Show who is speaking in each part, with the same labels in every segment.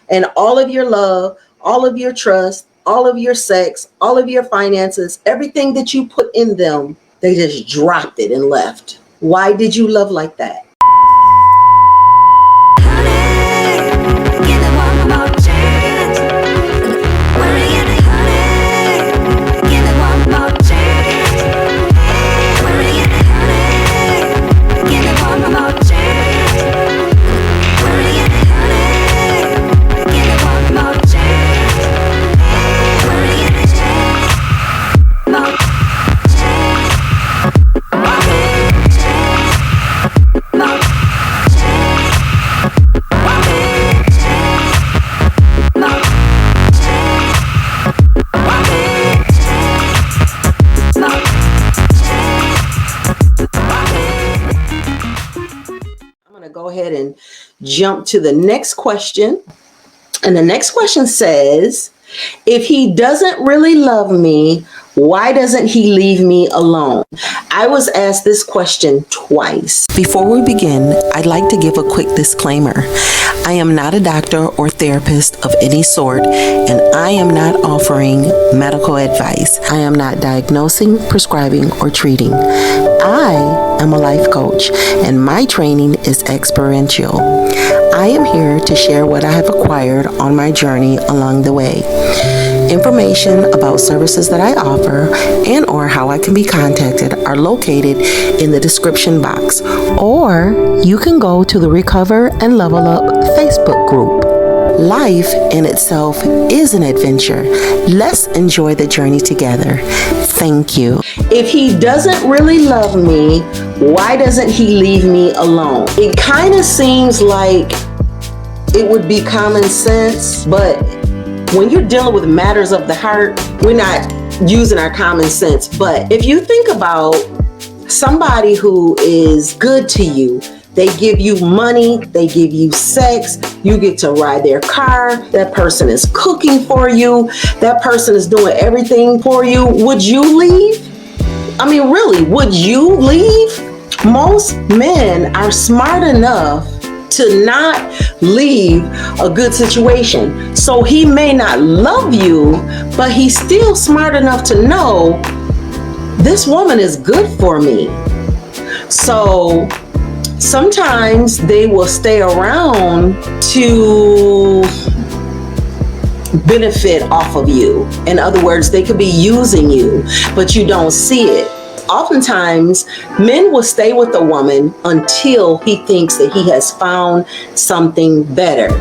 Speaker 1: And all of your love, all of your trust, all of your sex, all of your finances, everything that you put in them, they just dropped it and left. Why did you love like that? Go ahead and jump to the next question. And the next question says, if he doesn't really love me, why doesn't he leave me alone? I was asked this question twice. Before we begin, I'd like to give a quick disclaimer. I am not a doctor or therapist of any sort, and I am not offering medical advice. I am not diagnosing, prescribing, or treating. I am a life coach, and my training is experiential. I am here to share what I have acquired on my journey along the way. Information about services that I offer and or how I can be contacted are located in the description box, or you can go to the Recover and Level Up Facebook group. Life in itself is an adventure. Let's enjoy the journey together. Thank you. If he doesn't really love me, why doesn't he leave me alone? It kind of seems like it would be common sense, but when you're dealing with matters of the heart, we're not using our common sense. But if you think about somebody who is good to you, they give you money, they give you sex, you get to ride their car, that person is cooking for you, that person is doing everything for you, would you leave? I mean, really, would you leave? Most men are smart enough to not leave a good situation. So he may not love you, but he's still smart enough to know this woman is good for me. So sometimes they will stay around to benefit off of you. In other words, they could be using you, but you don't see it. Oftentimes, men will stay with a woman until he thinks that he has found something better.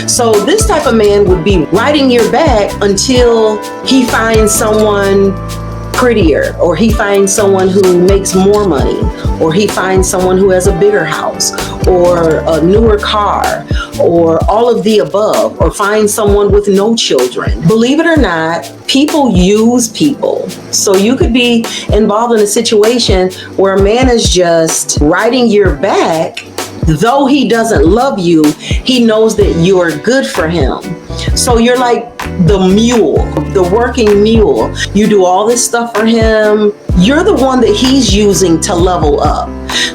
Speaker 1: So this type of man would be riding your back until he finds someone prettier, or he finds someone who makes more money, or he finds someone who has a bigger house, or a newer car, or all of the above, or find someone with no children. Believe it or not, people use people. So you could be involved in a situation where a man is just riding your back. Though he doesn't love you, he knows that you're good for him. So you're like the mule, the working mule. You do all this stuff for him. You're the one that he's using to level up.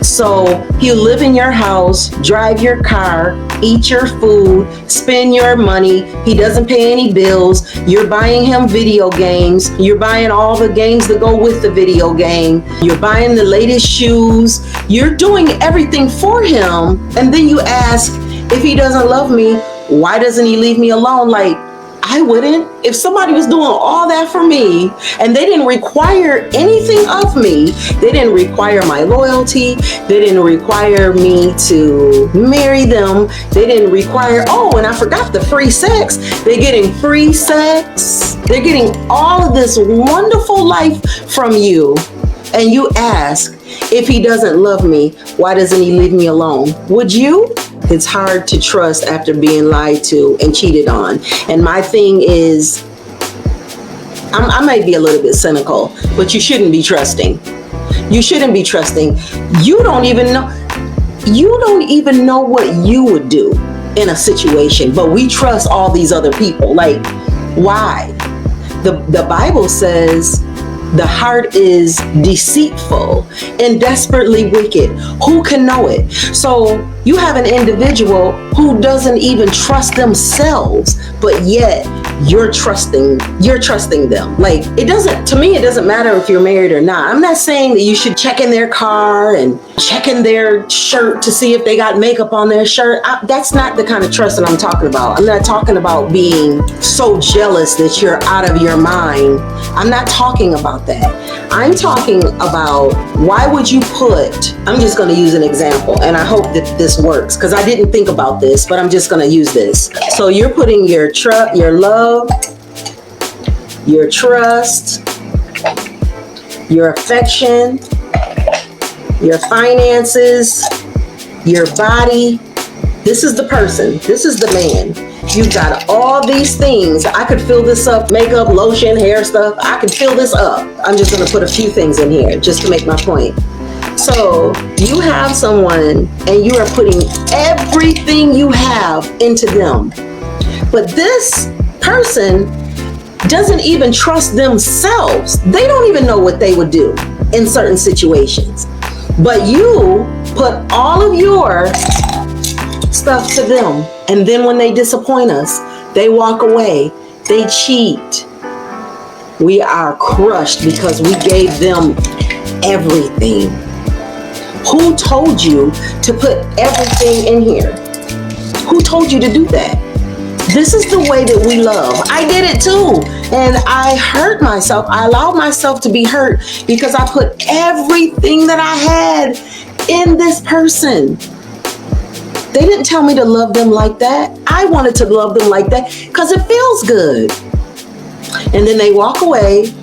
Speaker 1: So he'll live in your house, drive your car, eat your food, spend your money. He doesn't pay any bills. You're buying him video games. You're buying all the games that go with the video game. You're buying the latest shoes. You're doing everything for him. And then you ask, if he doesn't love me, why doesn't he leave me alone? Like, I wouldn't. If somebody was doing all that for me and they didn't require anything of me, they didn't require my loyalty, they didn't require me to marry them, they didn't require, oh, and I forgot the free sex. They're getting free sex. They're getting all of this wonderful life from you. And you ask, if he doesn't love me, why doesn't he leave me alone? Would you? It's hard to trust after being lied to and cheated on. And my thing is, I may be a little bit cynical, but you shouldn't be trusting. You shouldn't be trusting. You don't even know what you would do in a situation, but we trust all these other people. Like, why? The Bible says The heart is deceitful and desperately wicked. Who can know it? So you have an individual who doesn't even trust themselves, but yet you're trusting them. Like, to me, it doesn't matter if you're married or not. I'm not saying that you should check in their car and check in their shirt to see if they got makeup on their shirt. That's not the kind of trust that I'm talking about. I'm not talking about being so jealous that you're out of your mind. I'm not talking about that. I'm talking about, why would you I'm just going to use an example, and I hope that this works, because I didn't think about this, but I'm just going to use this. So you're putting your love, your trust, your affection, your finances, your body. This is the person. This is the man. You've got all these things. I could fill this up, makeup, lotion, hair stuff. I could fill this up. I'm just going to put a few things in here just to make my point. So you have someone and you are putting everything you have into them. But this person doesn't even trust themselves. They don't even know what they would do in certain situations. But you put all of your stuff to them. And then when they disappoint us, they walk away, they cheat. We are crushed because we gave them everything. Who told you to put everything in here? Who told you to do that? This is the way that we love. I did it too. And I hurt myself. I allowed myself to be hurt because I put everything that I had in this person. They didn't tell me to love them like that. I wanted to love them like that because it feels good. And then they walk away.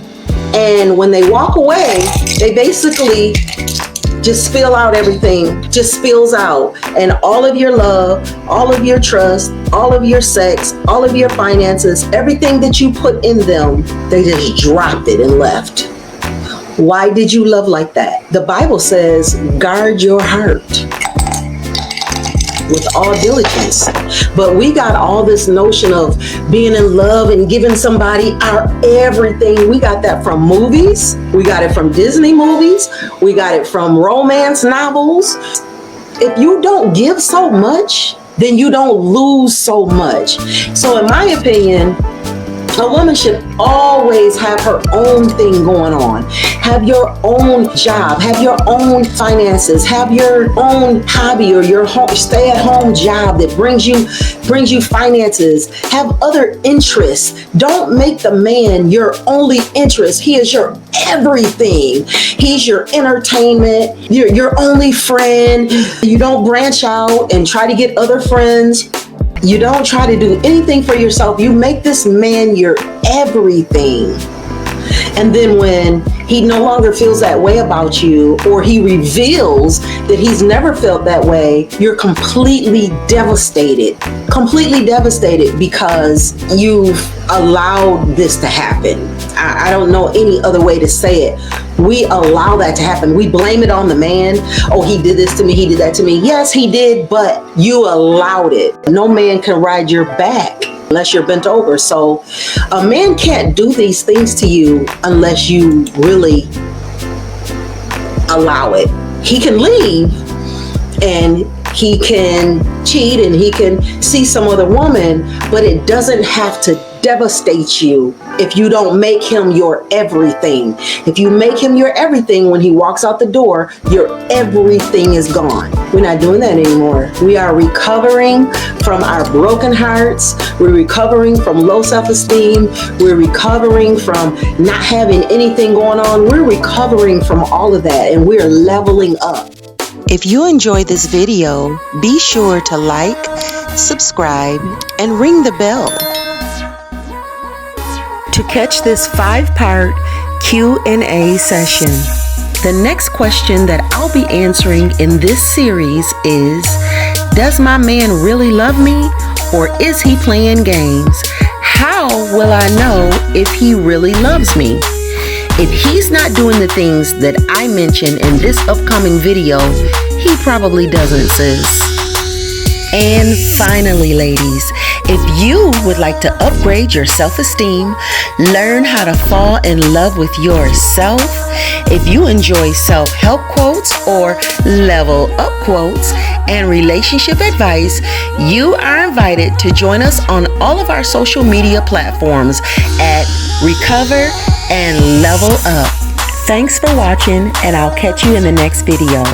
Speaker 1: And when they walk away, they basically just spill out everything, just spills out. And all of your love, all of your trust, all of your sex, all of your finances, everything that you put in them, they just dropped it and left. Why did you love like that? The Bible says, guard your heart with all diligence. But we got all this notion of being in love and giving somebody our everything. We got that from movies. We got it from Disney movies. We got it from romance novels. If you don't give so much, then you don't lose so much. So in my opinion, a woman should always have her own thing going on. Have your own job, have your own finances, have your own hobby or your stay-at-home job that brings you finances. Have other interests. Don't make the man your only interest. He is your everything. He's your entertainment, your only friend. You don't branch out and try to get other friends. You don't try to do anything for yourself. You make this man your everything. And then when he no longer feels that way about you, or he reveals that he's never felt that way, you're completely devastated because you've allowed this to happen. I don't know any other way to say it. We allow that to happen. We blame it on the man. Oh, he did this to me. He did that to me. Yes, he did, but you allowed it. No man can ride your back unless you're bent over. So a man can't do these things to you unless you really allow it. He can leave and he can cheat and he can see some other woman, but it doesn't have to devastate you if you don't make him your everything. If you make him your everything, when he walks out the door, your everything is gone. We're not doing that anymore. We are recovering from our broken hearts. We're recovering from low self-esteem. We're recovering from not having anything going on. We're recovering from all of that, and we're leveling up.
Speaker 2: If you enjoyed this video, be sure to like, subscribe, and ring the bell. To catch this 5-part Q&A session. The next question that I'll be answering in this series is, does my man really love me, or is he playing games? How will I know if he really loves me? If he's not doing the things that I mentioned in this upcoming video, he probably doesn't, sis. And finally, ladies, If you would like to upgrade your self-esteem, learn how to fall in love with yourself, if you enjoy self-help quotes or level up quotes and relationship advice, you are invited to join us on all of our social media platforms at Recover and Level Up. Thanks for watching, and I'll catch you in the next video.